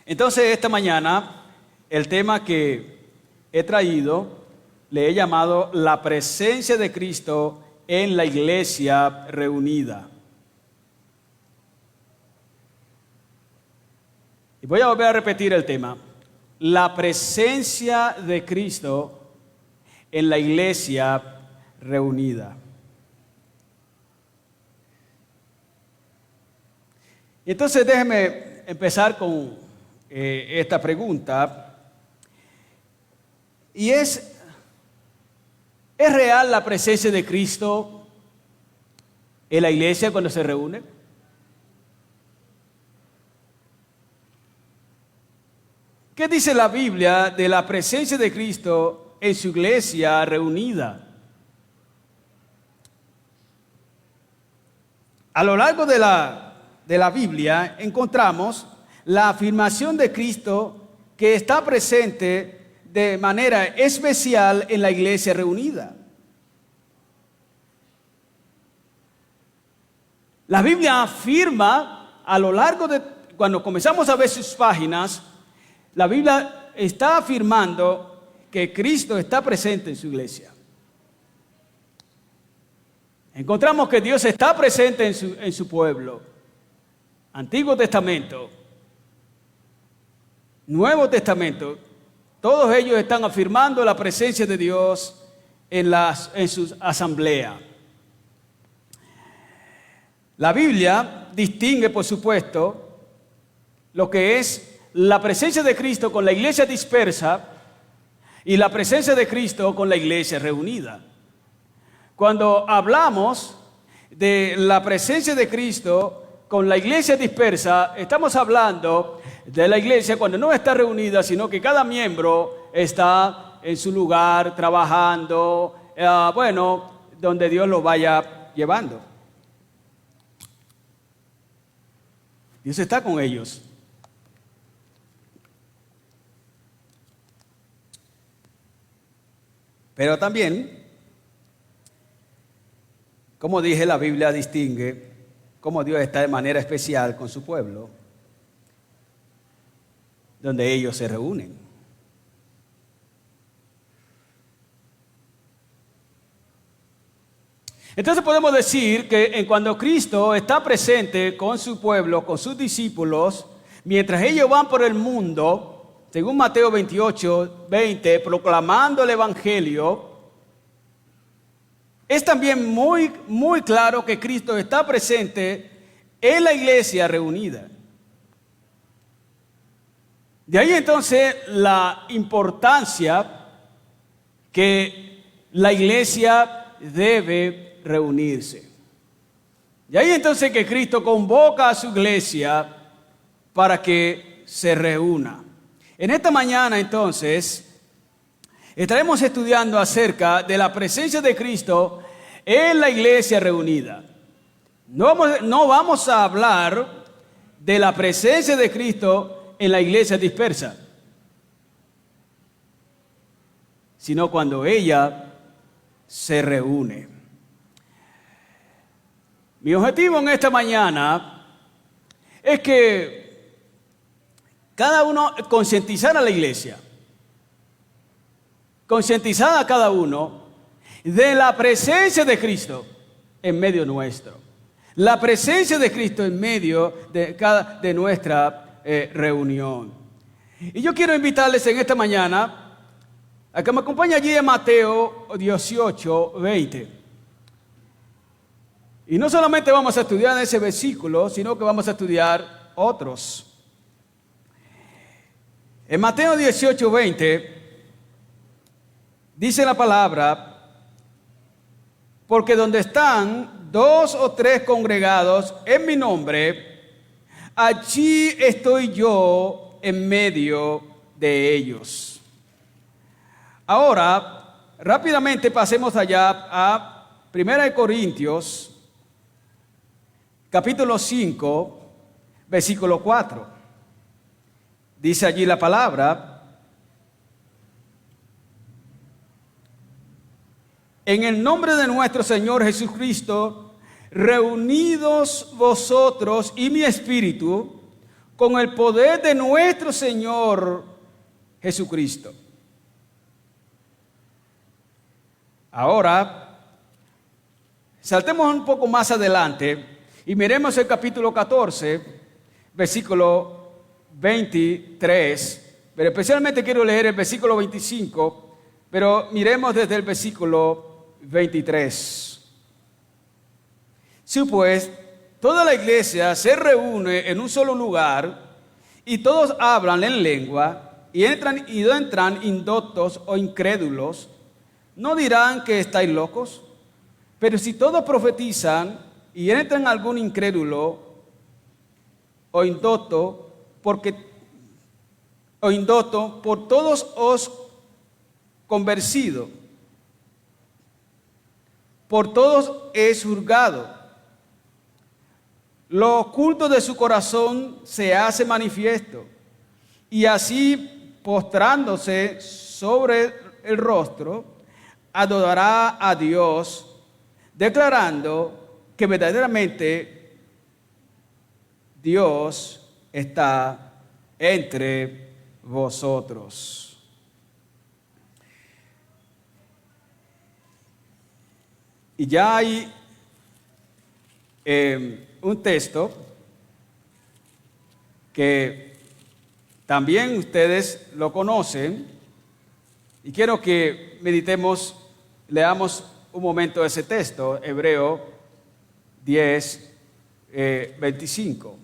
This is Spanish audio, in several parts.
Entonces, esta mañana, el tema que he traído, le he llamado la presencia de Cristo en la iglesia reunida. Y voy a volver a repetir el tema. La presencia de Cristo en la iglesia reunida. Entonces déjeme empezar con esta pregunta. Y ¿es real la presencia de Cristo en la iglesia cuando se reúne? ¿Qué dice la Biblia de la presencia de Cristo en su iglesia reunida? A lo largo de la Biblia encontramos la afirmación de Cristo que está presente de manera especial en la iglesia reunida. La Biblia afirma a lo largo de, cuando comenzamos a ver sus páginas, la Biblia está afirmando que Cristo está presente en su iglesia. Encontramos que Dios está presente en su pueblo. Antiguo Testamento, Nuevo Testamento, todos ellos están afirmando la presencia de Dios en sus asambleas. La Biblia distingue, por supuesto, lo que es la presencia de Cristo con la iglesia dispersa y la presencia de Cristo con la iglesia reunida. Cuando hablamos de la presencia de Cristo con la iglesia dispersa, estamos hablando de la iglesia cuando no está reunida, sino que cada miembro está en su lugar, trabajando, donde Dios lo vaya llevando. Dios está con ellos. Pero también, como dije, la Biblia distingue cómo Dios está de manera especial con su pueblo, donde ellos se reúnen. Entonces podemos decir que cuando Cristo está presente con su pueblo, con sus discípulos, mientras ellos van por el mundo, según Mateo 28, 20, proclamando el Evangelio, es también muy, muy claro que Cristo está presente en la iglesia reunida. De ahí entonces la importancia que la iglesia debe reunirse. De ahí entonces que Cristo convoca a su iglesia para que se reúna. En esta mañana entonces estaremos estudiando acerca de la presencia de Cristo en la iglesia reunida. No vamos a hablar de la presencia de Cristo en la iglesia dispersa, sino cuando ella se reúne. Mi objetivo en esta mañana es que cada uno concientizar a la iglesia, concientizar a cada uno de la presencia de Cristo en medio nuestro. La presencia de Cristo en medio de nuestra reunión. Y yo quiero invitarles en esta mañana a que me acompañen allí en Mateo 18, 20. Y no solamente vamos a estudiar ese versículo, sino que vamos a estudiar otros. En Mateo 18, 20, dice la palabra, porque donde están 2 o 3 congregados en mi nombre, allí estoy yo en medio de ellos. Ahora, rápidamente pasemos allá a 1 Corintios, capítulo 5, versículo 4. Dice allí la palabra, en el nombre de nuestro Señor Jesucristo, reunidos vosotros y mi espíritu, con el poder de nuestro Señor Jesucristo. Ahora, saltemos un poco más adelante y miremos el capítulo 14, versículo 23, pero especialmente quiero leer el versículo 25, pero miremos desde el versículo 23. Si pues toda la iglesia se reúne en un solo lugar y todos hablan en lengua y no entran indoctos o incrédulos, ¿no dirán que estáis locos? Pero si todos profetizan y entran algún incrédulo o indocto, por todos os convencido, por todos es juzgado. Lo oculto de su corazón se hace manifiesto, y así postrándose sobre el rostro, adorará a Dios, declarando que verdaderamente Dios está entre vosotros. Y ya hay un texto que también ustedes lo conocen y quiero que leamos un momento ese texto, Hebreo 10, 25.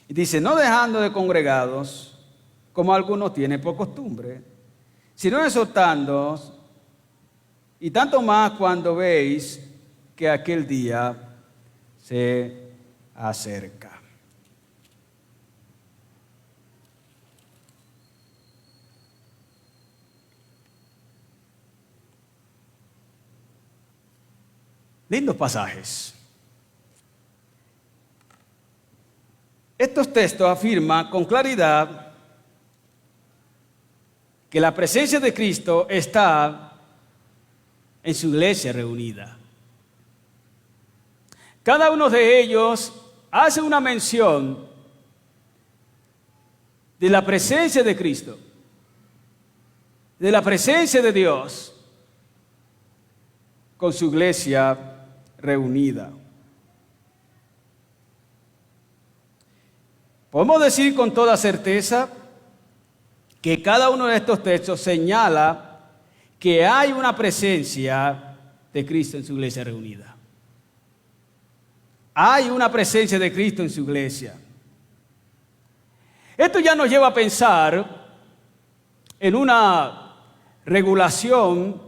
Y dice, no dejando de congregados, como algunos tienen por costumbre, sino exhortándoos, y tanto más cuando veis que aquel día se acerca. Lindos pasajes. Estos textos afirman con claridad que la presencia de Cristo está en su iglesia reunida. Cada uno de ellos hace una mención de la presencia de Cristo, de la presencia de Dios con su iglesia reunida. Podemos decir con toda certeza que cada uno de estos textos señala que hay una presencia de Cristo en su iglesia reunida. Hay una presencia de Cristo en su iglesia. Esto ya nos lleva a pensar en una regulación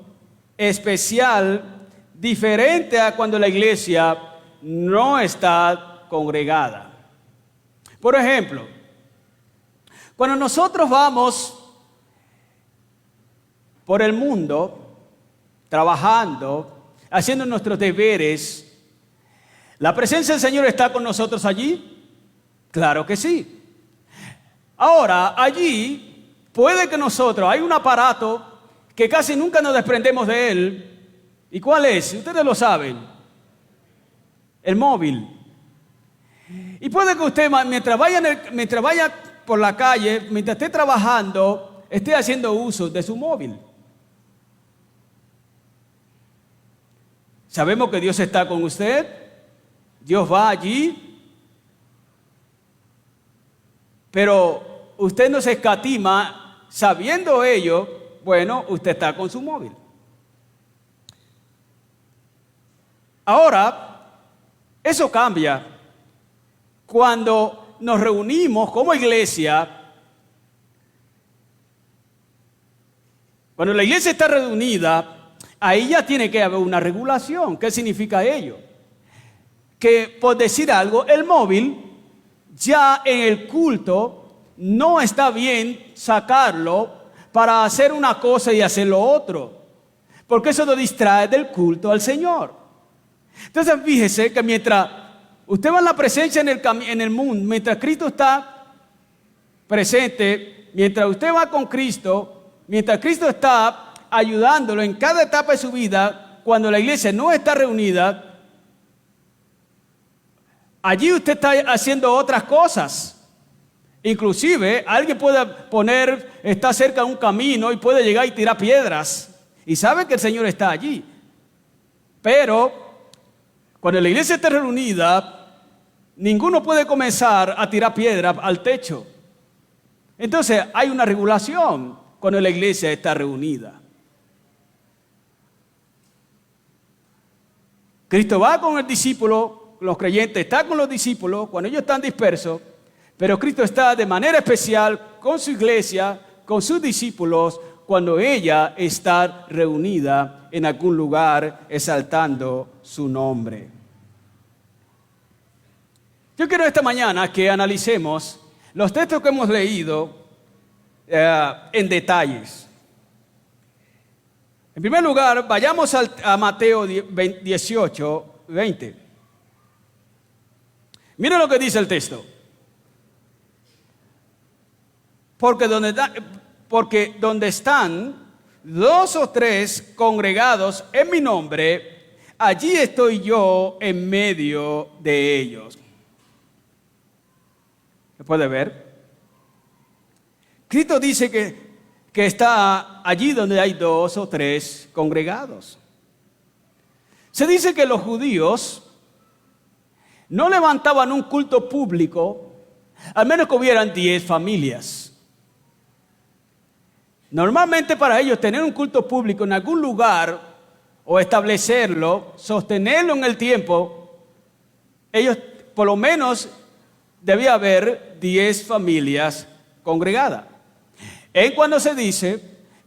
especial diferente a cuando la iglesia no está congregada. Por ejemplo, cuando nosotros vamos por el mundo, trabajando, haciendo nuestros deberes, ¿la presencia del Señor está con nosotros allí? Claro que sí. Ahora, allí puede que hay un aparato que casi nunca nos desprendemos de él. ¿Y cuál es? Ustedes lo saben. El móvil. Y puede que usted, mientras vaya por la calle, mientras esté trabajando, esté haciendo uso de su móvil. Sabemos que Dios está con usted. Dios va allí. Pero usted no se escatima sabiendo ello. Bueno, usted está con su móvil. Ahora, eso cambia cuando nos reunimos como iglesia. Cuando la iglesia está reunida, ahí ya tiene que haber una regulación. ¿Qué significa ello? Que, por decir algo, el móvil ya en el culto no está bien sacarlo para hacer una cosa y hacer lo otro, porque eso nos distrae del culto al Señor. Entonces fíjese que mientras usted va en la presencia en el mundo, mientras Cristo está presente, mientras usted va con Cristo, mientras Cristo está ayudándolo en cada etapa de su vida, cuando la iglesia no está reunida, allí usted está haciendo otras cosas. Inclusive, alguien puede está cerca de un camino y puede llegar y tirar piedras. Y sabe que el Señor está allí. Pero, cuando la iglesia está reunida, ninguno puede comenzar a tirar piedras al techo. Entonces, hay una regulación cuando la iglesia está reunida. Cristo va con el discípulo, los creyentes están con los discípulos cuando ellos están dispersos. Pero Cristo está de manera especial con su iglesia, con sus discípulos, cuando ella está reunida en algún lugar exaltando su nombre. Yo quiero esta mañana que analicemos los textos que hemos leído en detalles. En primer lugar, vayamos a Mateo 18, 20. Miren lo que dice el texto. Porque donde están 2 o 3 congregados en mi nombre, allí estoy yo en medio de ellos. ¿Se puede ver? Cristo dice que está allí donde hay 2 o 3 congregados. Se dice que los judíos no levantaban un culto público, al menos que hubieran 10 familias. Normalmente para ellos tener un culto público en algún lugar o establecerlo, sostenerlo en el tiempo, ellos por lo menos debía haber 10 familias congregadas. En cuando se dice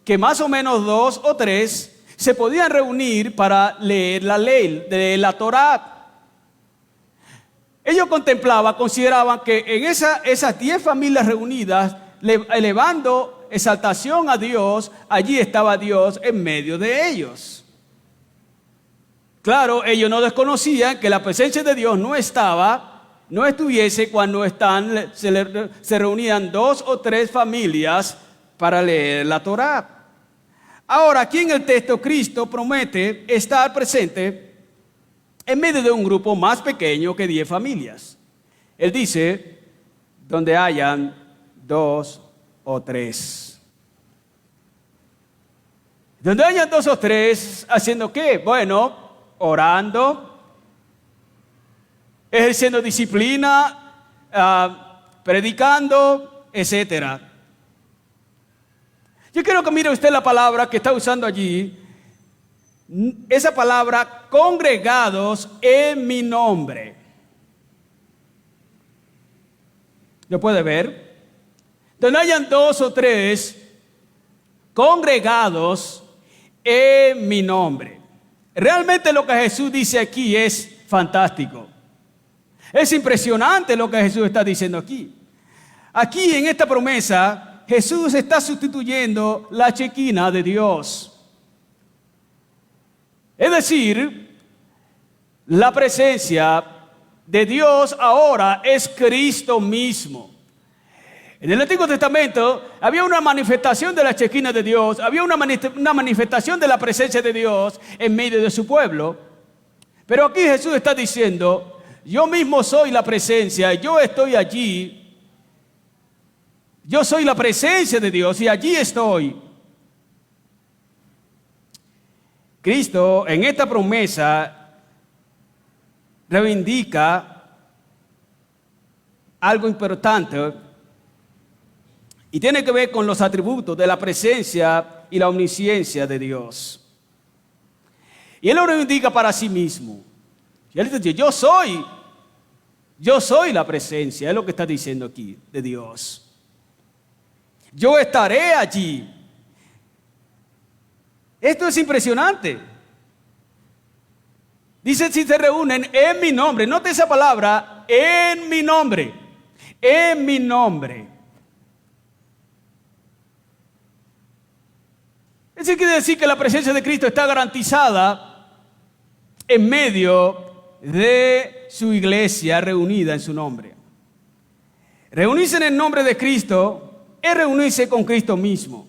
que más o menos 2 o 3 se podían reunir para leer la ley de la Torá. Ellos consideraban que en esas 10 familias reunidas, elevando exaltación a Dios, allí estaba Dios en medio de ellos. Claro, ellos no desconocían que la presencia de Dios no estuviese cuando se reunían 2 o 3 familias para leer la Torá. Ahora, aquí en el texto, Cristo promete estar presente en medio de un grupo más pequeño que 10 familias. Él dice, donde hayan 2 o 3. Donde hayan 2 o 3, ¿haciendo qué? Bueno, orando, ejerciendo disciplina, predicando, etc. Yo quiero que mire usted la palabra que está usando allí. Esa palabra, congregados en mi nombre. ¿Lo puede ver? Donde hayan 2 o 3 congregados en mi nombre. Realmente lo que Jesús dice aquí es fantástico. Es impresionante lo que Jesús está diciendo aquí. Aquí en esta promesa, Jesús está sustituyendo la Shekinah de Dios. Es decir, la presencia de Dios ahora es Cristo mismo. En el Antiguo Testamento había una manifestación de la Shekinah de Dios, había una manifestación de la presencia de Dios en medio de su pueblo. Pero aquí Jesús está diciendo, yo mismo soy la presencia, yo estoy allí. Yo soy la presencia de Dios y allí estoy. Cristo en esta promesa reivindica algo importante y tiene que ver con los atributos de la presencia y la omnisciencia de Dios. Y Él lo reivindica para sí mismo. Y Él dice, yo soy la presencia, es lo que está diciendo aquí de Dios. Yo estaré allí. Esto es impresionante. Dice, si se reúnen en mi nombre, note esa palabra, en mi nombre, en mi nombre. Eso quiere decir que la presencia de Cristo está garantizada en medio de su iglesia reunida en su nombre. Reunirse en el nombre de Cristo es reunirse con Cristo mismo.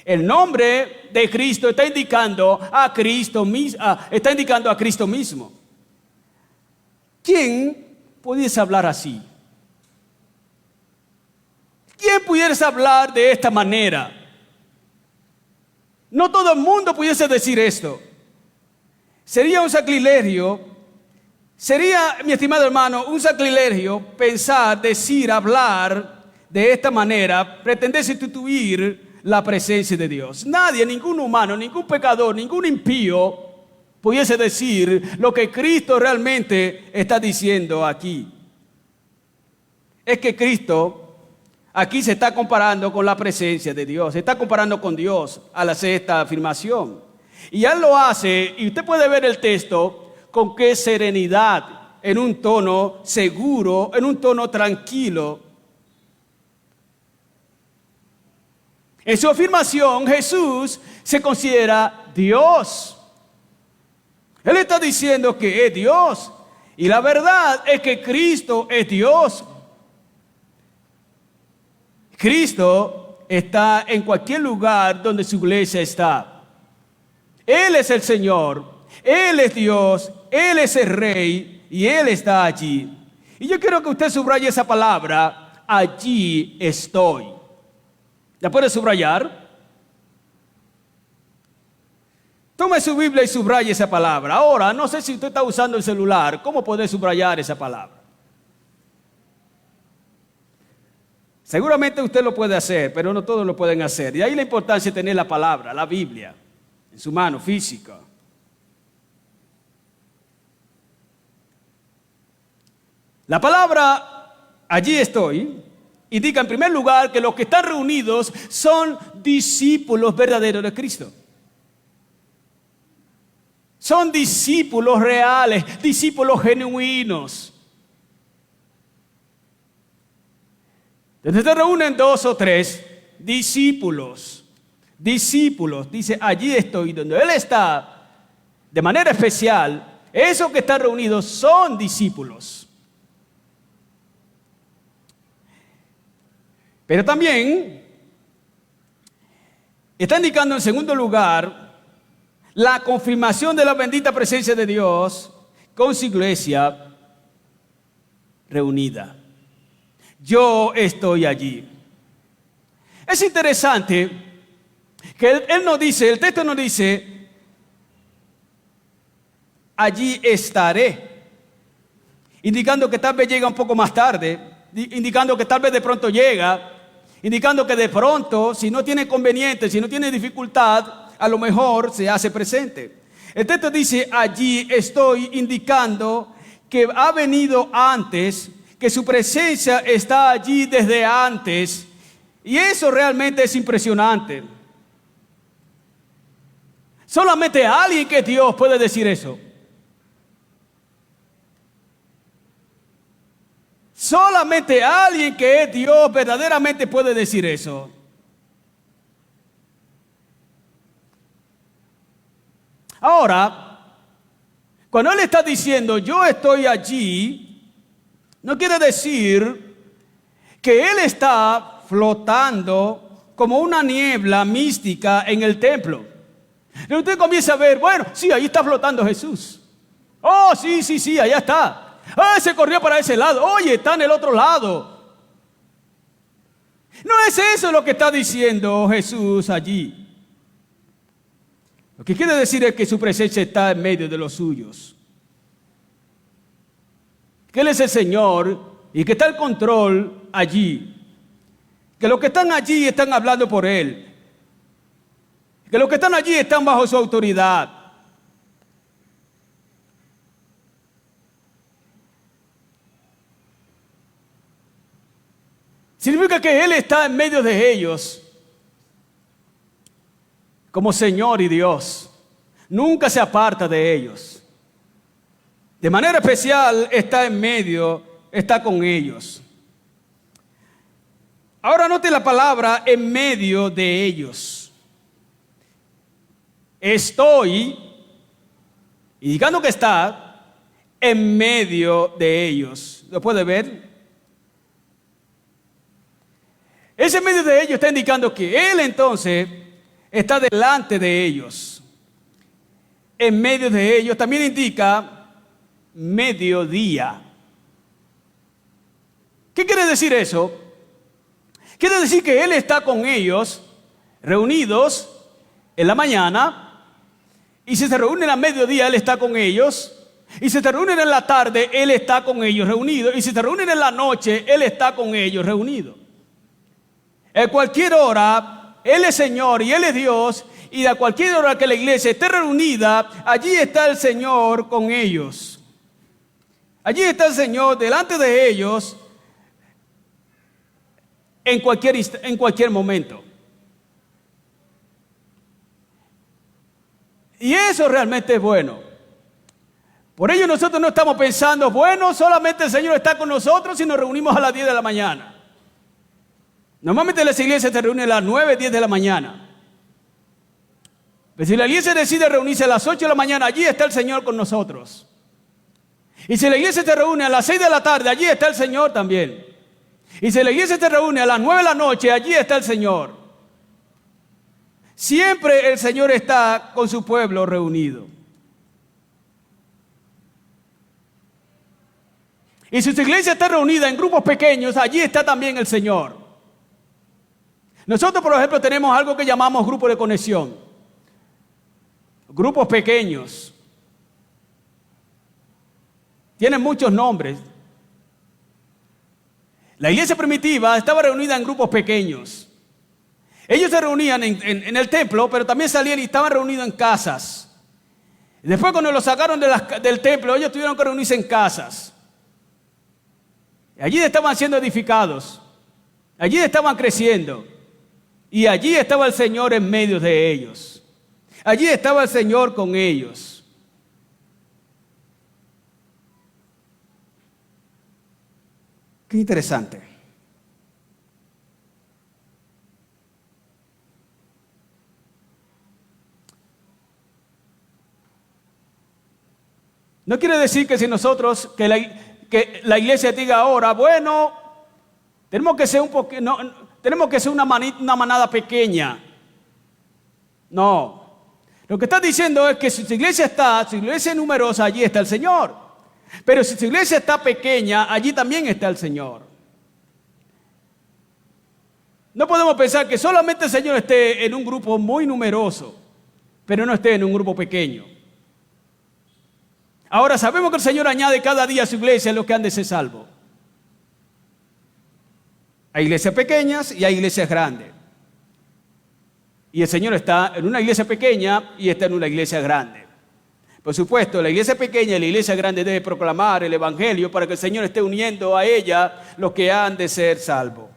El nombre de Cristo está indicando a Cristo mismo. ¿Quién pudiese hablar así? ¿Quién pudiese hablar de esta manera? No todo el mundo pudiese decir esto. Sería un sacrilegio, sería, mi estimado hermano, un sacrilegio pensar, decir, hablar de esta manera, pretender sustituir la presencia de Dios. Nadie, ningún humano, ningún pecador, ningún impío pudiese decir lo que Cristo realmente está diciendo aquí. Es que Cristo aquí se está comparando con la presencia de Dios, se está comparando con Dios al hacer esta afirmación. Y Él lo hace, y usted puede ver el texto con qué serenidad, en un tono seguro, en un tono tranquilo. En su afirmación, Jesús se considera Dios. Él está diciendo que es Dios. Y la verdad es que Cristo es Dios. Cristo está en cualquier lugar donde su iglesia está. Él es el Señor, Él es Dios, Él es el Rey y Él está allí. Y yo quiero que usted subraye esa palabra, allí estoy. ¿La puede subrayar? Tome su Biblia y subraye esa palabra. Ahora, no sé si usted está usando el celular, ¿cómo puede subrayar esa palabra? Seguramente usted lo puede hacer, pero no todos lo pueden hacer. Y ahí la importancia de tener la palabra, la Biblia, en su mano física. La palabra, allí estoy, indica en primer lugar que los que están reunidos son discípulos verdaderos de Cristo. Son discípulos reales, discípulos genuinos. Entonces se reúnen 2 o 3 discípulos. Discípulos, dice, allí estoy, donde Él está, de manera especial, esos que están reunidos son discípulos. Pero también está indicando en segundo lugar la confirmación de la bendita presencia de Dios con su iglesia reunida. Yo estoy allí. Es interesante que él no dice, el texto no dice, allí estaré, indicando que tal vez llega un poco más tarde, indicando que tal vez de pronto llega, indicando que de pronto, si no tiene conveniente, si no tiene dificultad, a lo mejor se hace presente. El texto dice, allí estoy, indicando que ha venido antes, que su presencia está allí desde antes. Y eso realmente es impresionante. Solamente alguien que es Dios puede decir eso. Solamente alguien que es Dios verdaderamente puede decir eso. Ahora, cuando Él está diciendo, yo estoy allí, no quiere decir que Él está flotando como una niebla mística en el templo. Y usted comienza a ver, bueno, sí, ahí está flotando Jesús. Oh, sí, allá está. Ah, se corrió para ese lado. Oye, está en el otro lado. No es eso lo que está diciendo Jesús allí. Lo que quiere decir es que su presencia está en medio de los suyos. Que Él es el Señor y que está el control allí. Que los que están allí están hablando por Él. Que los que están allí están bajo su autoridad. Significa que Él está en medio de ellos como Señor y Dios. Nunca se aparta de ellos. De manera especial está en medio, está con ellos. Ahora note la palabra en medio de ellos. Estoy, indicando que está en medio de ellos. ¿Lo puede ver? Ese medio de ellos está indicando que Él entonces está delante de ellos. En medio de ellos también indica mediodía. ¿Qué quiere decir eso? Quiere decir que Él está con ellos, reunidos en la mañana, y si se reúnen a mediodía, Él está con ellos, y si se reúnen en la tarde, Él está con ellos reunidos, y si se reúnen en la noche, Él está con ellos reunidos. En cualquier hora, Él es Señor y Él es Dios, y a cualquier hora que la iglesia esté reunida, allí está el Señor con ellos. Allí está el Señor delante de ellos en cualquier momento. Y eso realmente es bueno. Por ello nosotros no estamos pensando, bueno, solamente el Señor está con nosotros y nos reunimos a las 10 de la mañana. Normalmente las iglesias se reúnen a las 9, 10 de la mañana. Pero si la iglesia decide reunirse a las 8 de la mañana, allí está el Señor con nosotros. Y si la iglesia se reúne a las 6 de la tarde, allí está el Señor también. Y si la iglesia se reúne a las 9 de la noche, allí está el Señor. Siempre el Señor está con su pueblo reunido. Y si su iglesia está reunida en grupos pequeños, allí está también el Señor. Nosotros, por ejemplo, tenemos algo que llamamos grupo de conexión. Grupos pequeños. Tienen muchos nombres. La iglesia primitiva estaba reunida en grupos pequeños. Ellos se reunían en el templo, pero también salían y estaban reunidos en casas. Después, cuando los sacaron del templo, ellos tuvieron que reunirse en casas. Allí estaban siendo edificados. Allí estaban creciendo. Y allí estaba el Señor en medio de ellos. Allí estaba el Señor con ellos. Qué interesante. No quiere decir que si nosotros, que la iglesia diga ahora, bueno, tenemos que ser una manada pequeña. No. Lo que está diciendo es que si su iglesia es numerosa, allí está el Señor. Pero si su iglesia está pequeña, allí también está el Señor. No podemos pensar que solamente el Señor esté en un grupo muy numeroso, pero no esté en un grupo pequeño. Ahora sabemos que el Señor añade cada día a su iglesia los que han de ser salvos. Hay iglesias pequeñas y hay iglesias grandes. Y el Señor está en una iglesia pequeña y está en una iglesia grande. Por supuesto, la iglesia pequeña y la iglesia grande debe proclamar el evangelio para que el Señor esté uniendo a ella los que han de ser salvos.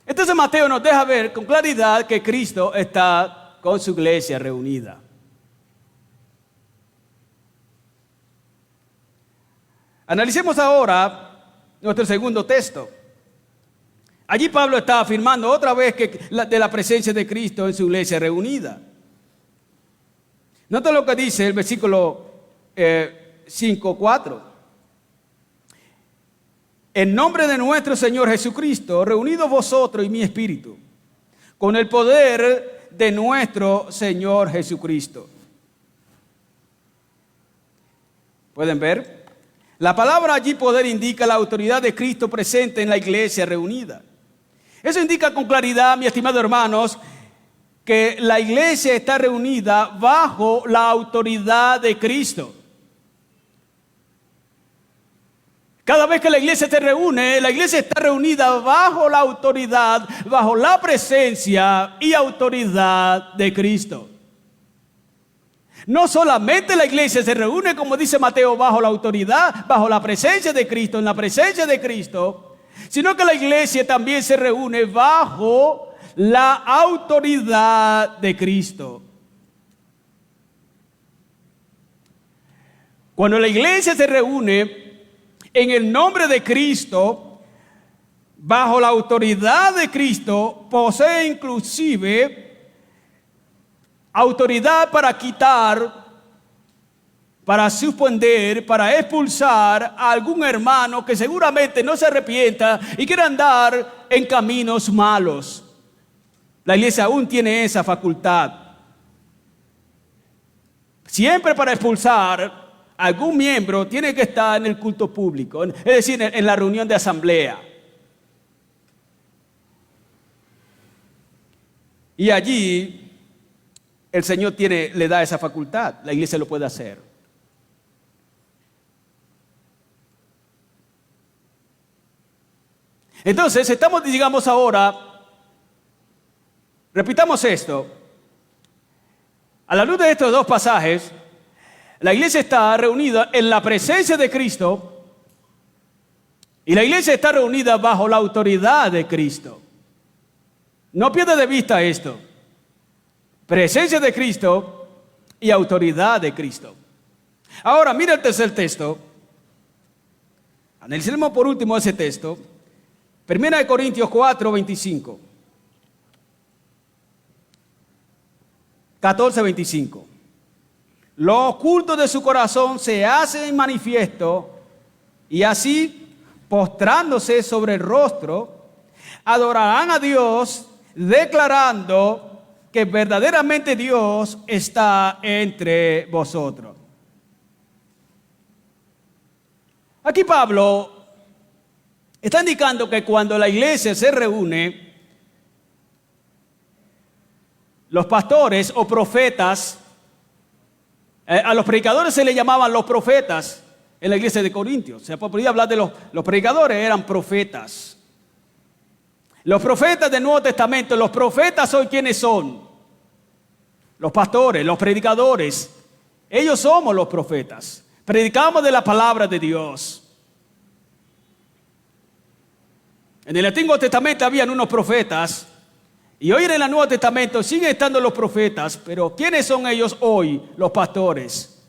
Entonces Mateo nos deja ver con claridad que Cristo está con su iglesia reunida. Analicemos ahora nuestro segundo texto. Allí Pablo está afirmando otra vez de la presencia de Cristo en su iglesia reunida. Nota lo que dice el versículo 5:4. En nombre de nuestro Señor Jesucristo, reunidos vosotros y mi espíritu, con el poder de nuestro Señor Jesucristo. ¿Pueden ver? La palabra allí poder indica la autoridad de Cristo presente en la iglesia reunida. Eso indica con claridad, mis estimados hermanos, que la iglesia está reunida bajo la autoridad de Cristo. Cada vez que la iglesia se reúne, la iglesia está reunida bajo la autoridad, bajo la presencia y autoridad de Cristo. No solamente la iglesia se reúne, como dice Mateo, bajo la autoridad, bajo la presencia de Cristo, en la presencia de Cristo, sino que la iglesia también se reúne bajo la autoridad de Cristo. Cuando la iglesia se reúne en el nombre de Cristo, bajo la autoridad de Cristo, posee inclusive autoridad para quitar, para suspender, para expulsar a algún hermano que seguramente no se arrepienta y quiera andar en caminos malos. La iglesia aún tiene esa facultad. Siempre para expulsar algún miembro tiene que estar en el culto público, es decir, en la reunión de asamblea. Y allí el Señor le da esa facultad, la iglesia lo puede hacer. Entonces, digamos ahora, repitamos esto, a la luz de estos dos pasajes, la iglesia está reunida en la presencia de Cristo y la iglesia está reunida bajo la autoridad de Cristo. No pierda de vista esto. Presencia de Cristo y autoridad de Cristo. Ahora, mira el tercer texto. Analicemos por último ese texto. 1 Corintios 4, 25. 14, 25. Lo oculto de su corazón se hace manifiesto y así, postrándose sobre el rostro, adorarán a Dios, declarando que verdaderamente Dios está entre vosotros. Aquí Pablo está indicando que cuando la iglesia se reúne, los pastores o profetas, a los predicadores se les llamaban los profetas en la iglesia de Corintios. Se podría hablar de los predicadores, eran profetas. Los profetas del Nuevo Testamento, los profetas hoy, ¿quiénes son? Los pastores, los predicadores. Ellos somos los profetas. Predicamos de la palabra de Dios. En el Antiguo Testamento habían unos profetas y hoy en el Nuevo Testamento siguen estando los profetas, pero ¿quiénes son ellos hoy? Los pastores.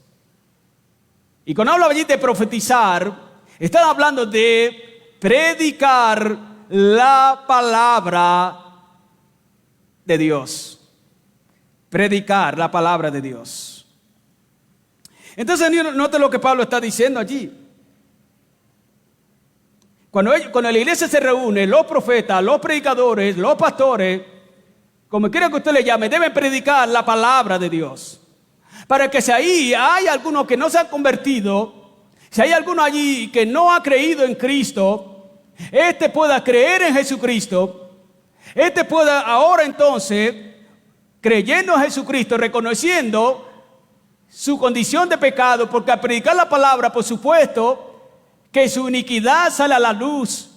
Y cuando hablo allí de profetizar, están hablando de predicar la palabra de Dios. Predicar la palabra de Dios. Entonces, note lo que Pablo está diciendo allí. Cuando la iglesia se reúne, los profetas, los predicadores, los pastores, como quiera que usted le llame, deben predicar la palabra de Dios. Para que si ahí hay algunos que no se han convertido, si hay alguno allí que no ha creído en Cristo, este pueda creer en Jesucristo, este pueda ahora entonces, creyendo en Jesucristo, reconociendo su condición de pecado, porque al predicar la palabra, por supuesto, que su iniquidad sale a la luz.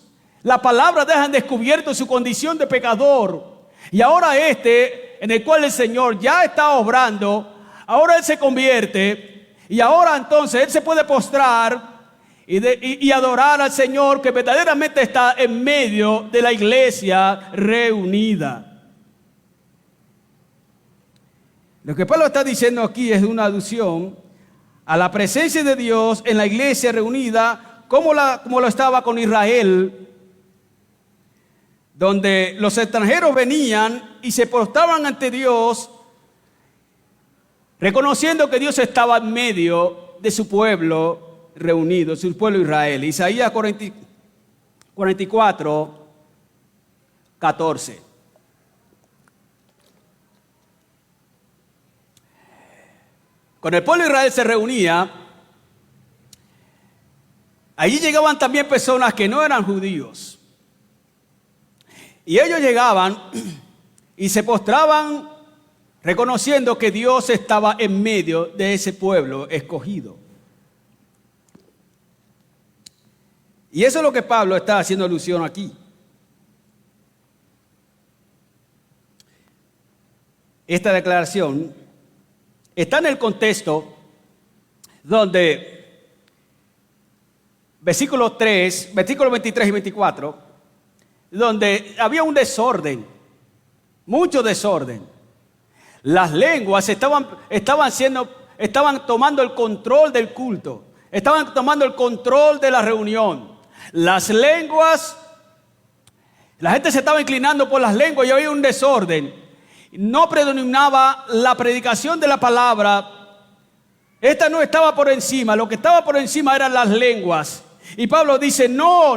La palabra deja en descubierto su condición de pecador. Y ahora en el cual el Señor ya está obrando, ahora Él se convierte. Y ahora entonces Él se puede postrar y adorar al Señor que verdaderamente está en medio de la iglesia reunida. Lo que Pablo está diciendo aquí es una alusión a la presencia de Dios en la iglesia reunida, como lo estaba con Israel, donde los extranjeros venían y se postraban ante Dios, reconociendo que Dios estaba en medio de su pueblo reunido, su pueblo Israel. Isaías 44, 14. Cuando el pueblo de Israel se reunía, allí llegaban también personas que no eran judíos. Y ellos llegaban y se postraban reconociendo que Dios estaba en medio de ese pueblo escogido. Y eso es lo que Pablo está haciendo alusión aquí. Esta declaración está en el contexto donde versículos 23 y 24, donde había un desorden, mucho desorden. Las lenguas estaban tomando el control del culto, estaban tomando el control de la reunión. Las lenguas, la gente se estaba inclinando por las lenguas y había un desorden. No predominaba la predicación de la palabra. Esta no estaba por encima, lo que estaba por encima eran las lenguas. Y Pablo dice, no.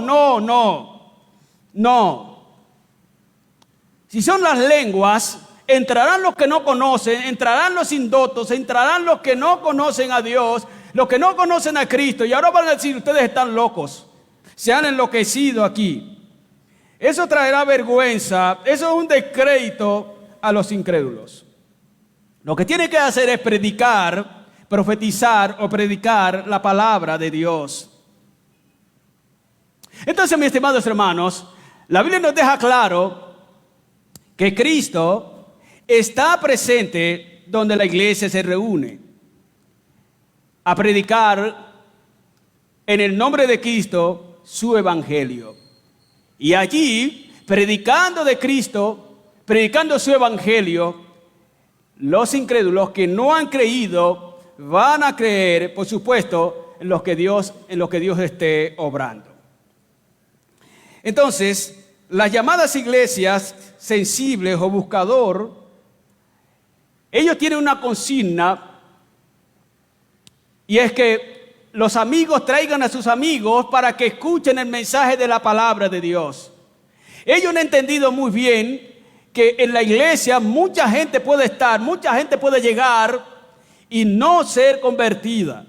Si son las lenguas, entrarán los que no conocen, entrarán los indotos, entrarán los que no conocen a Dios, los que no conocen a Cristo, y ahora van a decir, ustedes están locos, se han enloquecido aquí. Eso traerá vergüenza, eso es un descrédito a los incrédulos. Lo que tiene que hacer es predicar, profetizar o predicar la palabra de Dios. Entonces, mis estimados hermanos, la Biblia nos deja claro que Cristo está presente donde la iglesia se reúne a predicar en el nombre de Cristo su evangelio. Y allí, predicando de Cristo, predicando su evangelio, los incrédulos que no han creído van a creer, por supuesto, en lo que Dios esté obrando. Entonces, las llamadas iglesias sensibles o buscador, ellos tienen una consigna, y es que los amigos traigan a sus amigos para que escuchen el mensaje de la palabra de Dios. Ellos han entendido muy bien que en la iglesia mucha gente puede estar, mucha gente puede llegar y no ser convertida.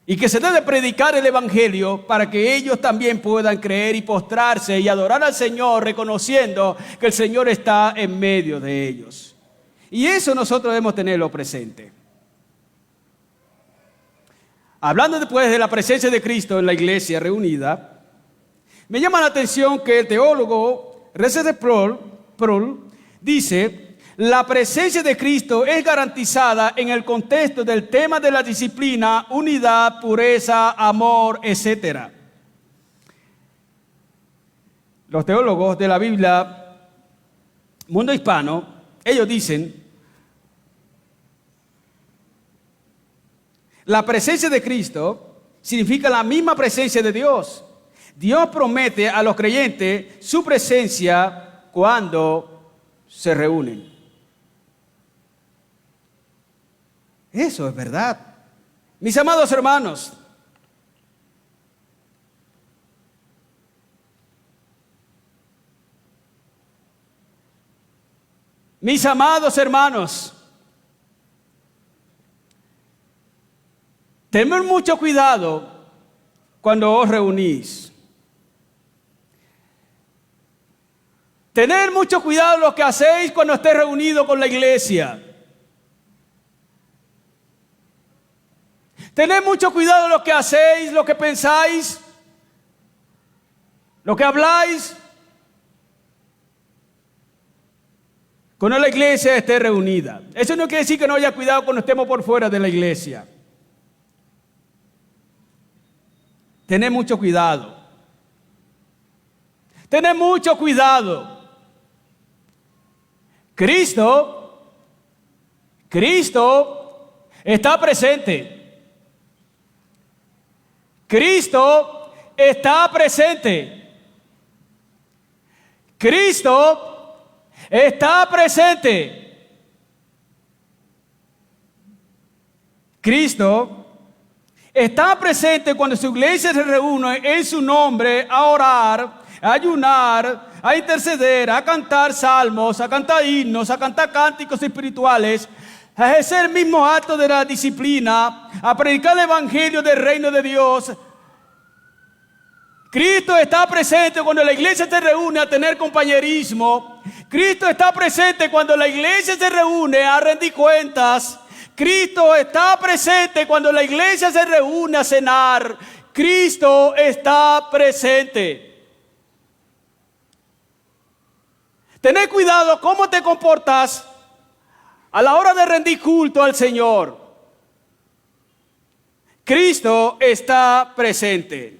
Y que se debe predicar el evangelio para que ellos también puedan creer y postrarse y adorar al Señor, reconociendo que el Señor está en medio de ellos. Y eso nosotros debemos tenerlo presente. Hablando después de la presencia de Cristo en la iglesia reunida, me llama la atención que el teólogo R.C. Sproul dice: la presencia de Cristo es garantizada en el contexto del tema de la disciplina, unidad, pureza, amor, etc. Los teólogos de la Biblia, mundo hispano, ellos dicen: la presencia de Cristo significa la misma presencia de Dios. Dios promete a los creyentes su presencia cuando se reúnen. Eso es verdad. Mis amados hermanos, tened mucho cuidado cuando os reunís. Tened mucho cuidado lo que hacéis cuando estéis reunidos con la iglesia. Tened mucho cuidado lo que hacéis, lo que pensáis, lo que habláis, cuando la iglesia esté reunida. Eso no quiere decir que no haya cuidado cuando estemos por fuera de la iglesia. Tened mucho cuidado. Tened mucho cuidado. Cristo está presente. Cristo está presente. Cristo está presente. Cristo está presente cuando su iglesia se reúne en su nombre a orar, a ayunar, a interceder, a cantar salmos, a cantar himnos, a cantar cánticos espirituales, a ejercer el mismo acto de la disciplina, a predicar el evangelio del reino de Dios. Cristo está presente cuando la iglesia se reúne a tener compañerismo. Cristo está presente cuando la iglesia se reúne a rendir cuentas. Cristo está presente cuando la iglesia se reúne a cenar. Cristo está presente. Tened cuidado cómo te comportas a la hora de rendir culto al Señor. Cristo está presente.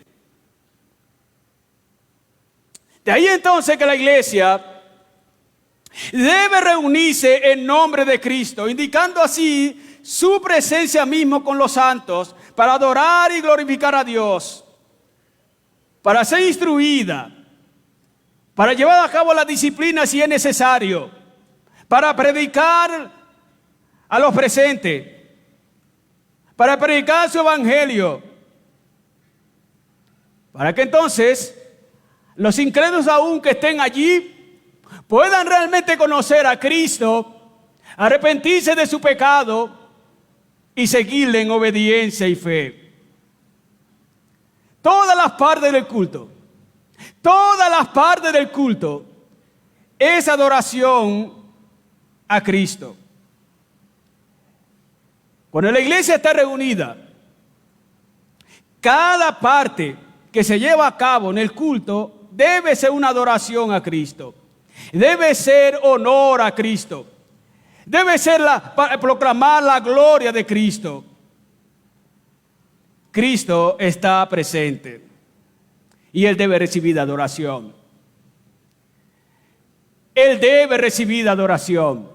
De ahí entonces que la iglesia debe reunirse en nombre de Cristo, indicando así su presencia mismo con los santos para adorar y glorificar a Dios, para ser instruida, para llevar a cabo la disciplina si es necesario, para predicar a los presentes, para predicar su evangelio, para que entonces los incrédulos aún que estén allí puedan realmente conocer a Cristo, arrepentirse de su pecado y seguirle en obediencia y fe. Todas las partes del culto, es adoración a Cristo. Cuando la iglesia está reunida, cada parte que se lleva a cabo en el culto debe ser una adoración a Cristo. Debe ser honor a Cristo. Debe ser proclamar la gloria de Cristo. Cristo está presente y Él debe recibir adoración. Él debe recibir adoración.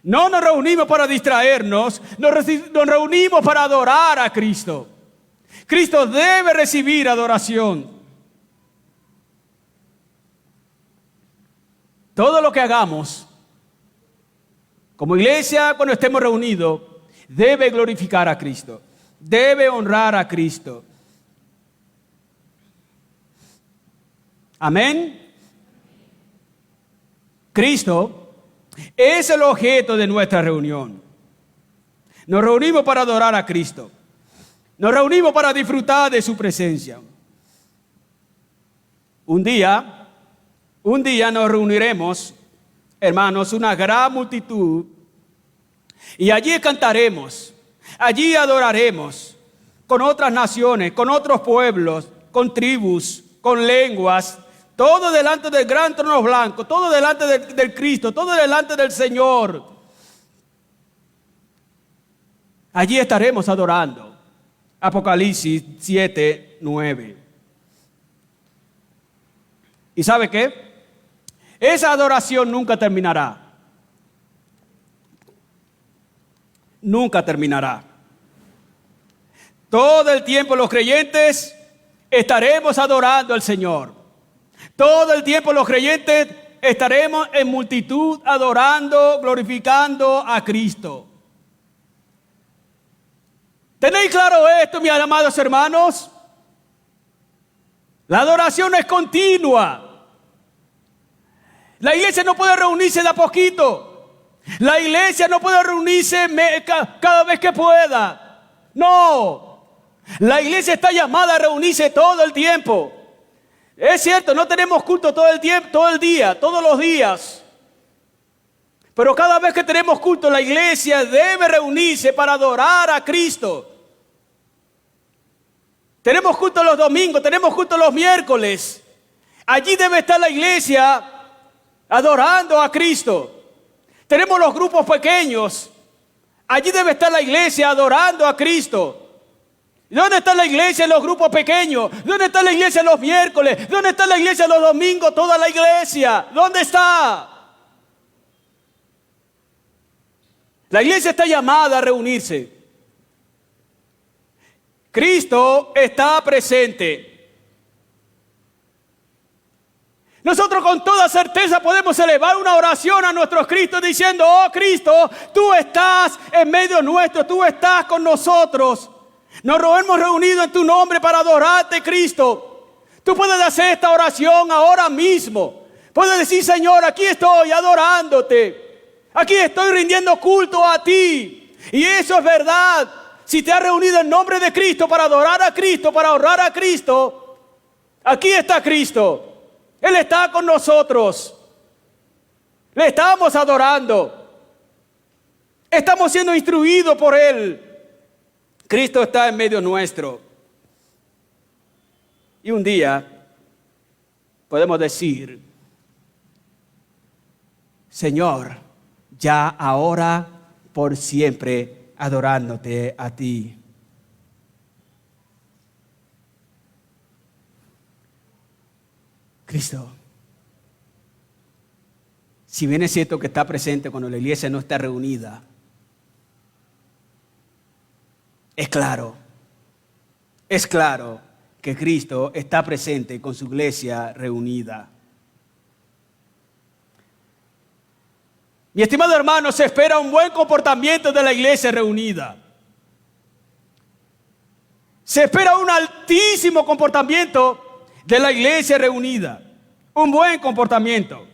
No nos reunimos para distraernos, nos reunimos para adorar a Cristo. Cristo debe recibir adoración. Todo lo que hagamos como iglesia cuando estemos reunidos debe glorificar a Cristo, debe honrar a Cristo. Amén. Cristo es el objeto de nuestra reunión. Nos reunimos para adorar a Cristo. Nos reunimos para disfrutar de su presencia. Un día nos reuniremos, hermanos, una gran multitud, y allí cantaremos, allí adoraremos con otras naciones, con otros pueblos, con tribus, con lenguas, todo delante del gran trono blanco, todo delante del Cristo, todo delante del Señor. Allí estaremos adorando. Apocalipsis 7, 9. ¿Y sabe qué? Esa adoración nunca terminará. Nunca terminará. Todo el tiempo los creyentes estaremos adorando al Señor. Todo el tiempo los creyentes estaremos en multitud adorando, glorificando a Cristo. ¿Tenéis claro esto, mis amados hermanos? La adoración es continua. La iglesia no puede reunirse de a poquito. La iglesia no puede reunirse cada vez que pueda. No. La iglesia está llamada a reunirse todo el tiempo. Es cierto, no tenemos culto todo el tiempo, todo el día, todos los días. Pero cada vez que tenemos culto, la iglesia debe reunirse para adorar a Cristo. Tenemos culto los domingos, tenemos culto los miércoles. Allí debe estar la iglesia adorando a Cristo. Tenemos los grupos pequeños. Allí debe estar la iglesia adorando a Cristo. ¿Dónde está la iglesia en los grupos pequeños? ¿Dónde está la iglesia en los miércoles? ¿Dónde está la iglesia en los domingos? Toda la iglesia. ¿Dónde está? La iglesia está llamada a reunirse. Cristo está presente. Nosotros con toda certeza podemos elevar una oración a nuestro Cristo diciendo: oh Cristo, tú estás en medio nuestro, tú estás con nosotros. Nos hemos reunido en tu nombre para adorarte, Cristo. Tú puedes hacer esta oración ahora mismo. Puedes decir: Señor, aquí estoy adorándote. Aquí estoy rindiendo culto a ti. Y eso es verdad. Si te has reunido en nombre de Cristo para adorar a Cristo, para honrar a Cristo, aquí está Cristo. Él está con nosotros. Le estamos adorando. Estamos siendo instruidos por Él. Cristo está en medio nuestro. Y un día podemos decir: Señor, ya ahora por siempre adorándote a ti. Cristo, si bien es cierto que está presente cuando la iglesia no está reunida, es claro que Cristo está presente con su iglesia reunida. Mi estimado hermano, se espera un buen comportamiento de la iglesia reunida. Se espera un altísimo comportamiento de la iglesia reunida. Un buen comportamiento.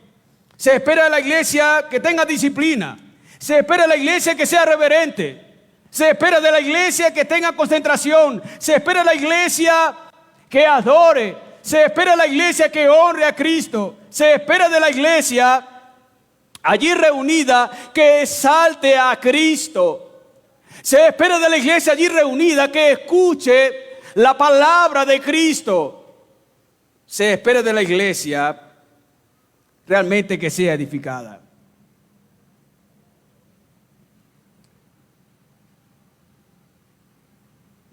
Se espera de la iglesia que tenga disciplina. Se espera de la iglesia que sea reverente. Se espera de la iglesia que tenga concentración. Se espera de la iglesia que adore. Se espera de la iglesia que honre a Cristo. Se espera de la iglesia allí reunida que exalte a Cristo. Se espera de la iglesia allí reunida que escuche la palabra de Cristo. Se espera de la iglesia realmente que sea edificada.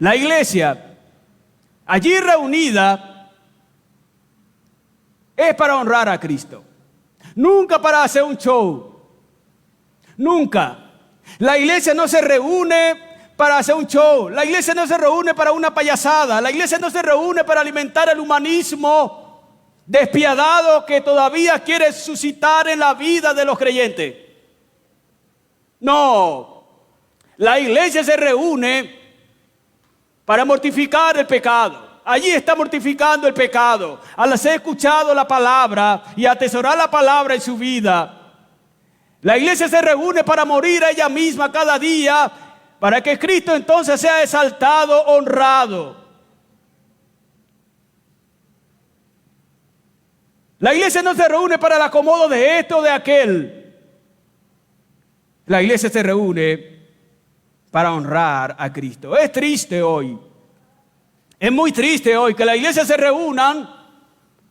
La iglesia allí reunida es para honrar a Cristo. Nunca para hacer un show. Nunca. La iglesia no se reúne para hacer un show. La iglesia no se reúne para una payasada. La iglesia no se reúne para alimentar el humanismo despiadado que todavía quiere suscitar en la vida de los creyentes. No. La iglesia se reúne para mortificar el pecado. Allí está mortificando el pecado. Al haber escuchado la palabra y atesorar la palabra en su vida. La iglesia se reúne para morir a ella misma cada día, para que Cristo entonces sea exaltado, honrado. La iglesia no se reúne para el acomodo de esto o de aquel. La iglesia se reúne para honrar a Cristo. Es triste hoy. Es muy triste hoy que la iglesia se reúnan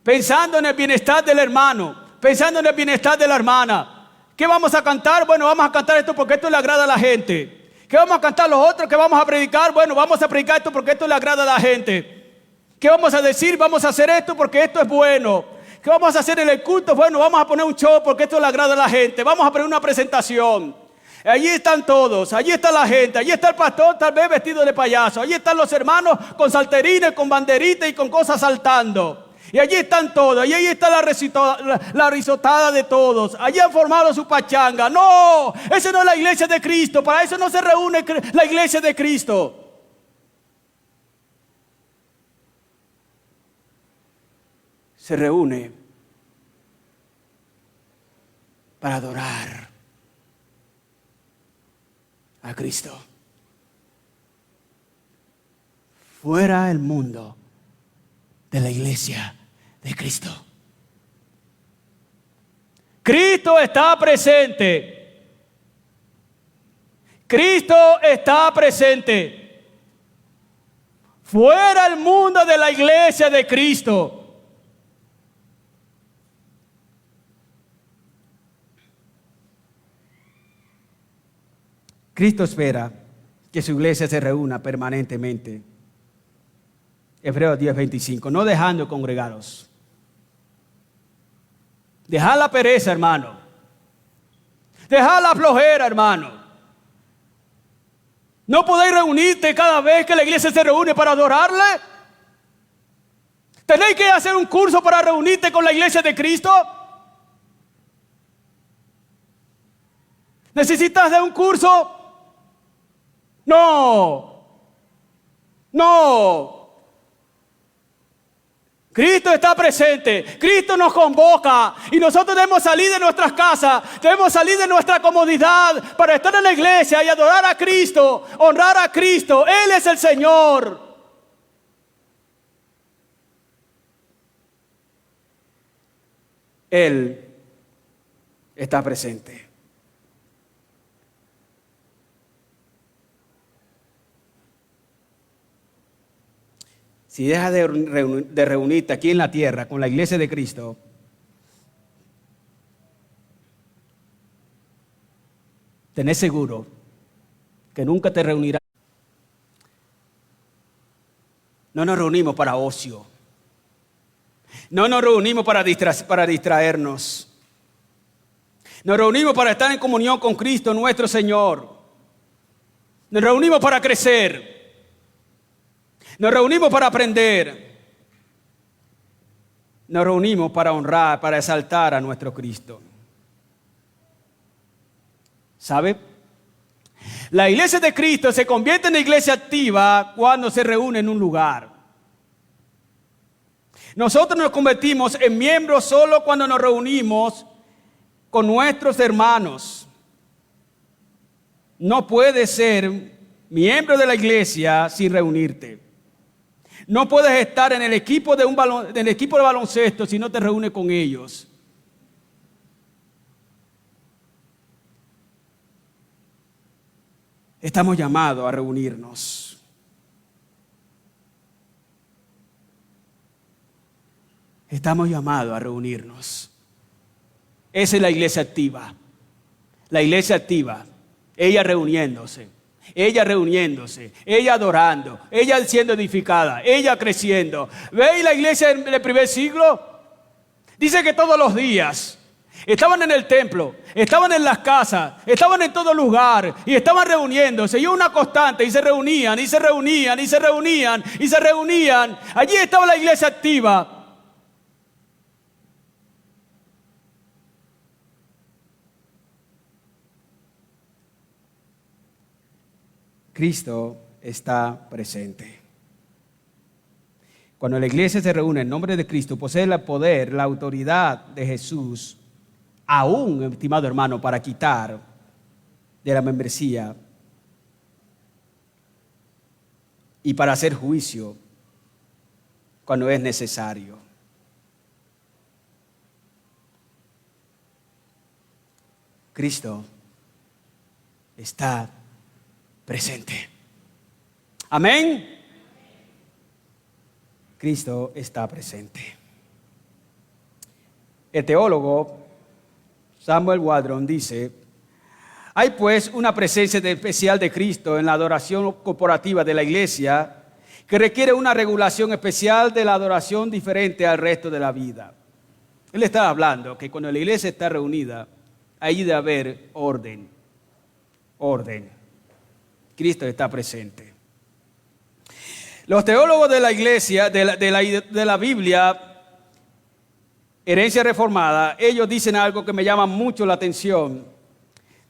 pensando en el bienestar del hermano, pensando en el bienestar de la hermana. ¿Qué vamos a cantar? Bueno, vamos a cantar esto porque esto le agrada a la gente. ¿Qué vamos a cantar los otros? ¿Qué vamos a predicar? Bueno, vamos a predicar esto porque esto le agrada a la gente. ¿Qué vamos a decir? Vamos a hacer esto porque esto es bueno. ¿Qué vamos a hacer en el culto? Bueno, vamos a poner un show porque esto le agrada a la gente. Vamos a poner una presentación. Allí están todos, allí está la gente, allí está el pastor tal vez vestido de payaso, allí están los hermanos con salterines, con banderitas y con cosas saltando. Y allí están todos, y allí está la risotada de todos. Allí han formado su pachanga. No, esa no es la iglesia de Cristo, para eso no se reúne la iglesia de Cristo. Se reúne para adorar a Cristo. Fuera el mundo de la iglesia de Cristo. Cristo está presente. Cristo está presente. Fuera el mundo de la iglesia de Cristo. Cristo espera que su iglesia se reúna permanentemente. Hebreos 10:25. No dejando de congregaros. Dejad la pereza, hermano. Dejad la flojera, hermano. ¿No podéis reunirte cada vez que la iglesia se reúne para adorarle? ¿Tenéis que hacer un curso para reunirte con la iglesia de Cristo? ¿Necesitas de un curso? No. Cristo está presente. Cristo nos convoca. Y nosotros debemos salir de nuestras casas. Debemos salir de nuestra comodidad para estar en la iglesia y adorar a Cristo. Honrar a Cristo. Él es el Señor. Él está presente. Si dejas de reunirte aquí en la tierra con la iglesia de Cristo, tenés seguro que nunca te reunirás. No nos reunimos para ocio. No nos reunimos para distraernos. Nos reunimos para estar en comunión con Cristo, nuestro Señor. Nos reunimos para crecer. Nos reunimos para aprender. Nos reunimos para honrar, para exaltar a nuestro Cristo. ¿Sabe? La iglesia de Cristo se convierte en iglesia activa cuando se reúne en un lugar. Nosotros nos convertimos en miembros solo cuando nos reunimos con nuestros hermanos. No puede ser miembro de la iglesia sin reunirte. No puedes estar en el equipo de baloncesto si no te reúnes con ellos. Estamos llamados a reunirnos. Estamos llamados a reunirnos. Esa es la iglesia activa. La iglesia activa. Ella reuniéndose. Ella reuniéndose, ella adorando, ella siendo edificada, ella creciendo. ¿Veis la iglesia del primer siglo? Dice que todos los días estaban en el templo, estaban en las casas, estaban en todo lugar y estaban reuniéndose. Y una constante, y se reunían, y se reunían, y se reunían, y se reunían. Allí estaba la iglesia activa. Cristo está presente. Cuando la iglesia se reúne en nombre de Cristo, posee el poder, la autoridad de Jesús, aún, estimado hermano, para quitar de la membresía y para hacer juicio cuando es necesario. Cristo está presente. Amén. Cristo está presente. El teólogo Samuel Wadron dice: hay pues una presencia especial de Cristo en la adoración corporativa de la iglesia que requiere una regulación especial de la adoración diferente al resto de la vida. Él está hablando que cuando la iglesia está reunida, ahí debe haber orden. Orden. Cristo está presente. Los teólogos de la iglesia, de la Biblia, herencia reformada, ellos dicen algo que me llama mucho la atención.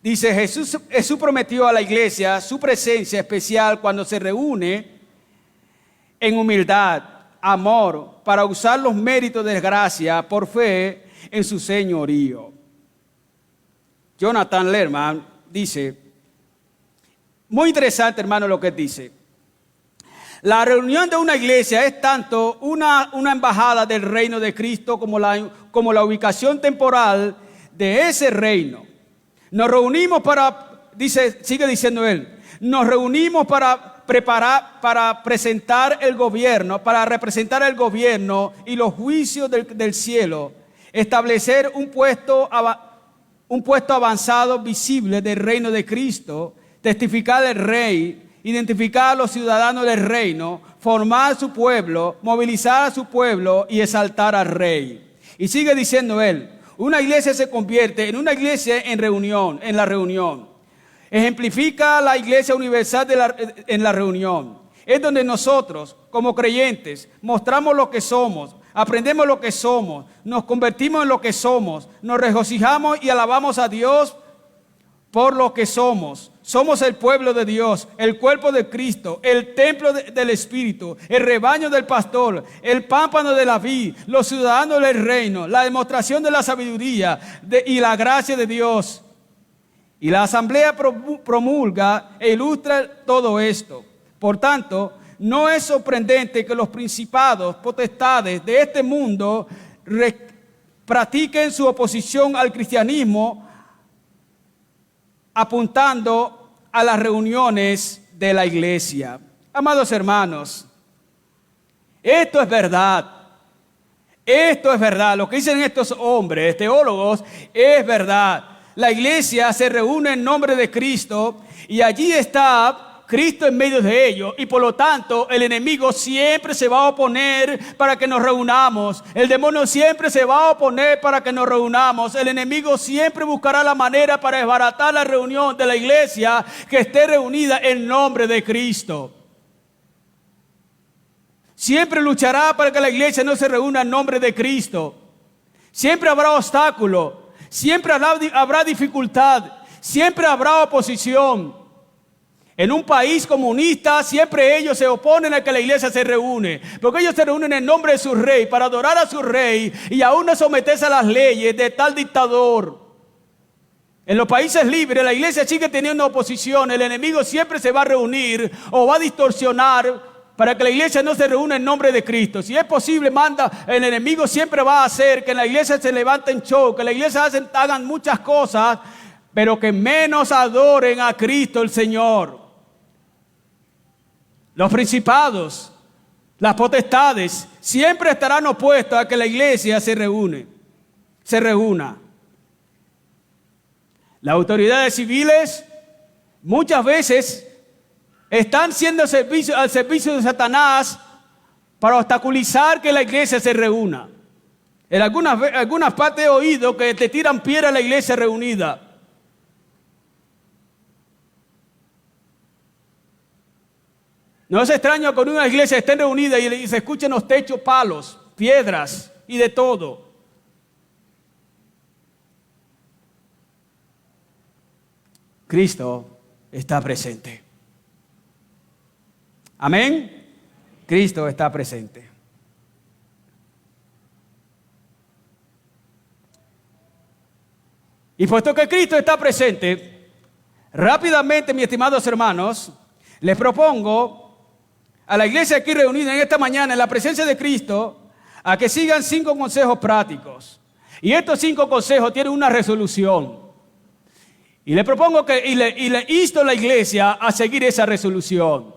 Dice: Jesús prometió a la iglesia su presencia especial cuando se reúne en humildad, amor, para usar los méritos de gracia por fe en su señorío. Jonathan Lerman dice, muy interesante, hermano, lo que dice. La reunión de una iglesia es tanto una embajada del reino de Cristo como la ubicación temporal de ese reino. Nos reunimos sigue diciendo él, nos reunimos para presentar el gobierno, para representar el gobierno y los juicios del cielo, establecer un puesto avanzado visible del reino de Cristo, testificar el rey, identificar a los ciudadanos del reino, formar su pueblo, movilizar a su pueblo y exaltar al rey. Y sigue diciendo él, una iglesia se convierte en una iglesia en la reunión. Ejemplifica la iglesia universal en la reunión. Es donde nosotros, como creyentes, mostramos lo que somos, aprendemos lo que somos, nos convertimos en lo que somos, nos regocijamos y alabamos a Dios por lo que somos. Somos el pueblo de Dios, el cuerpo de Cristo, el templo del Espíritu, el rebaño del pastor, el pámpano de la vid, los ciudadanos del reino, la demostración de la sabiduría y la gracia de Dios. Y la asamblea promulga e ilustra todo esto. Por tanto, no es sorprendente que los principados, potestades de este mundo practiquen su oposición al cristianismo, apuntando a las reuniones de la iglesia. Amados hermanos, esto es verdad. Esto es verdad. Lo que dicen estos hombres, teólogos, es verdad. La iglesia se reúne en nombre de Cristo y allí está Cristo en medio de ellos, y por lo tanto el enemigo siempre se va a oponer para que nos reunamos. El demonio siempre se va a oponer para que nos reunamos. El enemigo siempre buscará la manera para desbaratar la reunión de la iglesia que esté reunida en nombre de Cristo. Siempre luchará para que la iglesia no se reúna en nombre de Cristo. Siempre habrá obstáculos, siempre habrá dificultad, siempre habrá oposición. En un país comunista siempre ellos se oponen a que la iglesia se reúne, porque ellos se reúnen en nombre de su rey, para adorar a su rey y aún no someterse a las leyes de tal dictador. En los países libres la iglesia sigue teniendo oposición. El enemigo siempre se va a reunir o va a distorsionar para que la iglesia no se reúna en nombre de Cristo. Si es posible, el enemigo siempre va a hacer que en la iglesia se levanten show, que la iglesia hagan muchas cosas, pero que menos adoren a Cristo el Señor. Los principados, las potestades, siempre estarán opuestos a que la iglesia se reúna. Las autoridades civiles muchas veces están siendo al servicio de Satanás para obstaculizar que la iglesia se reúna. En algunas partes he oído que te tiran piedra a la iglesia reunida. No es extraño que en una iglesia estén reunidas y se escuchen los techos, palos, piedras y de todo. Cristo está presente. Amén. Cristo está presente. Y puesto que Cristo está presente, rápidamente, mis estimados hermanos, les propongo a la iglesia aquí reunida en esta mañana en la presencia de Cristo a que sigan 5 consejos prácticos. Y estos 5 consejos tienen una resolución. Y le propongo y le insto a la iglesia a seguir esa resolución.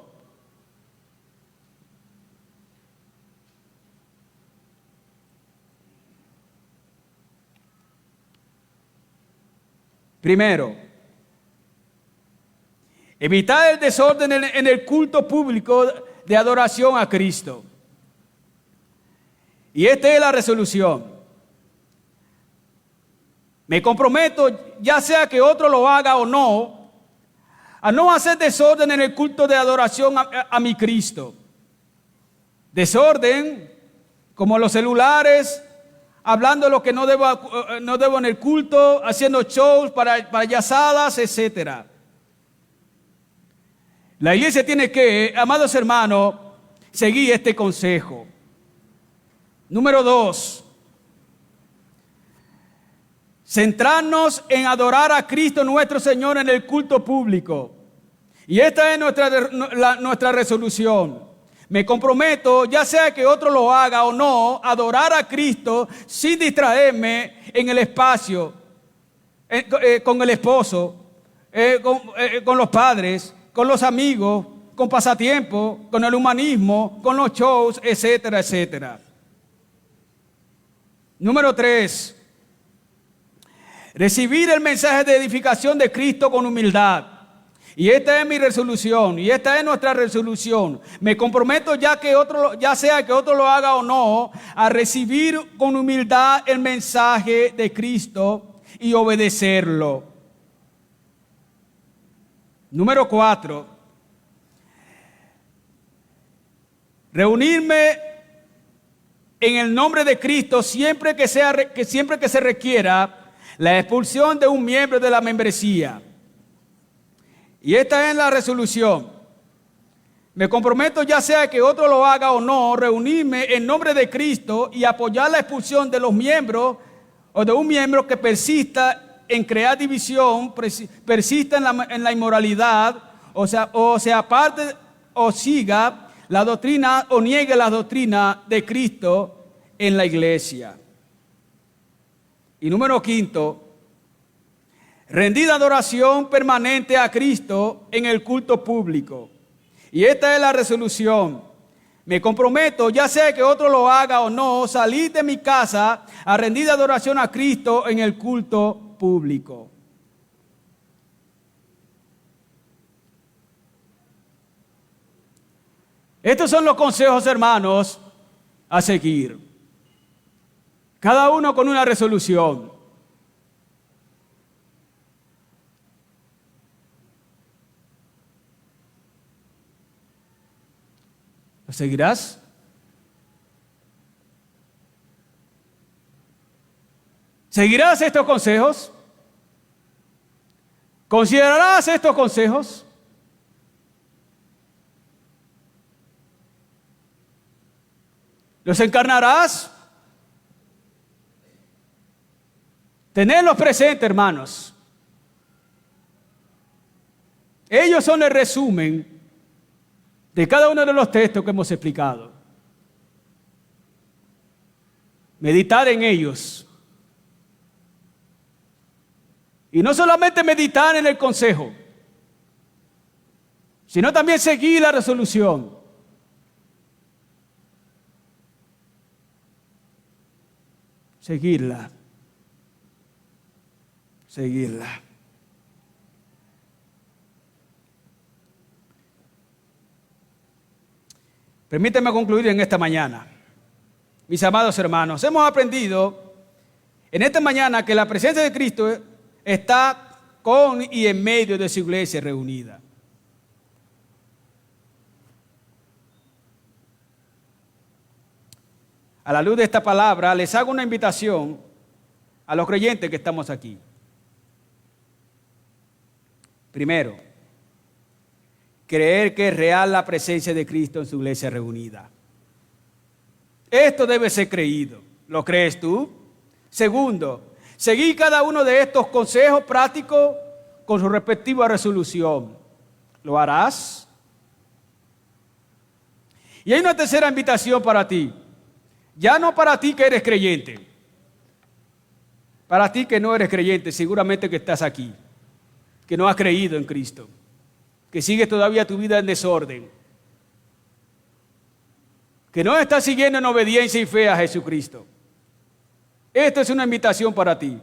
Primero, evitar el desorden en el culto público de adoración a Cristo. Y esta es la resolución. Me comprometo, ya sea que otro lo haga o no, a no hacer desorden en el culto de adoración a mi Cristo. Desorden, como los celulares, hablando lo que no debo en el culto, haciendo shows, payasadas, etc. La iglesia tiene que, amados hermanos, seguir este consejo. Número 2. Centrarnos en adorar a Cristo nuestro Señor en el culto público. Y esta es nuestra resolución. Me comprometo, ya sea que otro lo haga o no, a adorar a Cristo sin distraerme en el espacio, con el esposo, con los padres, con los amigos, con pasatiempos, con el humanismo, con los shows, etcétera, etcétera. Número 3. Recibir el mensaje de edificación de Cristo con humildad. Y esta es mi resolución, y esta es nuestra resolución. Me comprometo, ya sea que otro lo haga o no, a recibir con humildad el mensaje de Cristo y obedecerlo. Número 4. Reunirme en el nombre de Cristo siempre que se requiera la expulsión de un miembro de la membresía. Y esta es la resolución. Me comprometo, ya sea que otro lo haga o no, reunirme en nombre de Cristo y apoyar la expulsión de los miembros o de un miembro que persista en crear división, persista en la inmoralidad, o sea, aparte o siga la doctrina o niegue la doctrina de Cristo en la iglesia. Y número 5, rendir adoración permanente a Cristo en el culto público. Y esta es la resolución. Me comprometo, ya sea que otro lo haga o no, salir de mi casa a rendir adoración a Cristo en el culto público. Estos son los consejos, hermanos, a seguir. Cada uno con una resolución. ¿Lo seguirás? ¿Seguirás estos consejos? ¿Considerarás estos consejos? ¿Los encarnarás? Tenedlos presentes, hermanos. Ellos son el resumen de cada uno de los textos que hemos explicado. Meditar en ellos. Y no solamente meditar en el consejo, sino también seguir la resolución. Seguirla. Seguirla. Permíteme concluir en esta mañana. Mis amados hermanos, hemos aprendido en esta mañana que la presencia de Cristo está con y en medio de su iglesia reunida. A la luz de esta palabra, les hago una invitación a los creyentes que estamos aquí. Primero, creer que es real la presencia de Cristo en su iglesia reunida. Esto debe ser creído. ¿Lo crees tú? Segundo, seguir cada uno de estos consejos prácticos con su respectiva resolución. ¿Lo harás? Y hay una tercera invitación para ti. Ya no para ti que eres creyente. Para ti que no eres creyente, seguramente que estás aquí, que no has creído en Cristo, que sigues todavía tu vida en desorden, que no estás siguiendo en obediencia y fe a Jesucristo. Esta es una invitación para ti.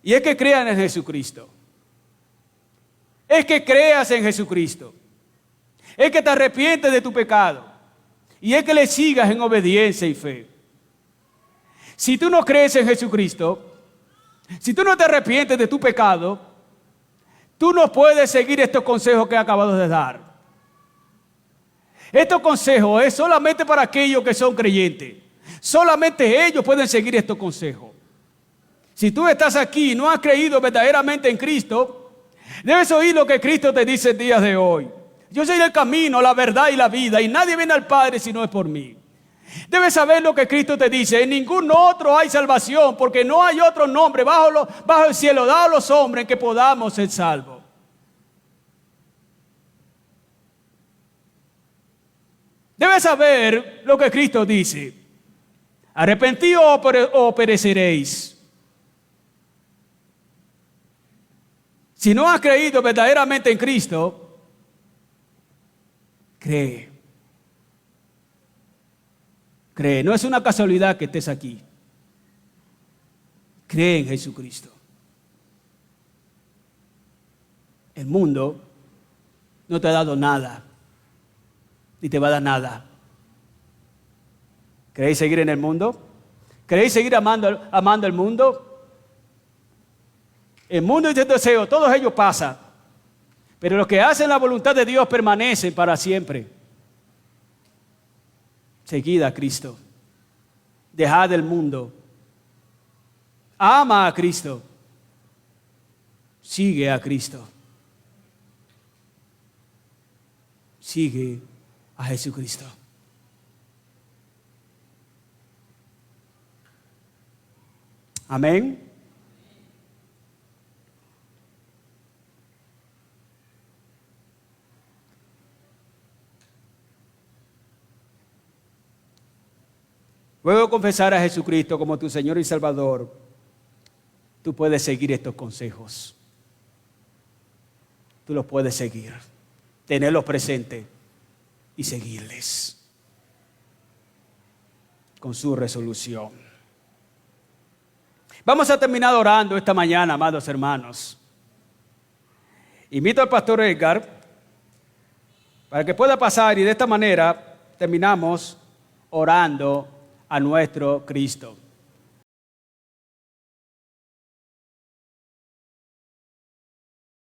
Y es que crean en Jesucristo. Es que creas en Jesucristo. Es que te arrepientes de tu pecado. Y es que le sigas en obediencia y fe. Si tú no crees en Jesucristo, si tú no te arrepientes de tu pecado, tú no puedes seguir estos consejos que he acabado de dar. Estos consejos es solamente para aquellos que son creyentes. Solamente ellos pueden seguir estos consejos. Si tú estás aquí y no has creído verdaderamente en Cristo, debes oír lo que Cristo te dice en días de hoy. Yo soy el camino, la verdad y la vida, y nadie viene al Padre si no es por mí. Debes saber lo que Cristo te dice. En ningún otro hay salvación, porque no hay otro nombre bajo el cielo dado a los hombres en que podamos ser salvos. Debes saber lo que Cristo dice. Arrepentidos o pereceréis. Si no has creído verdaderamente en Cristo, cree. Cree. No es una casualidad que estés aquí. Cree en Jesucristo. El mundo no te ha dado nada, ni te va a dar nada. ¿Queréis seguir en el mundo? ¿Queréis seguir amando el mundo? El mundo y sus deseos, todos ellos pasan. Pero los que hacen la voluntad de Dios permanecen para siempre. Seguid a Cristo. Dejad el mundo. Ama a Cristo. Sigue a Cristo. Sigue a Jesucristo. Amén. Luego de confesar a Jesucristo como tu Señor y Salvador, tú puedes seguir estos consejos. Tú los puedes seguir, tenerlos presentes y seguirles con su resolución. Vamos a terminar orando esta mañana, amados hermanos. Invito al pastor Edgar para que pueda pasar y de esta manera terminamos orando a nuestro Cristo.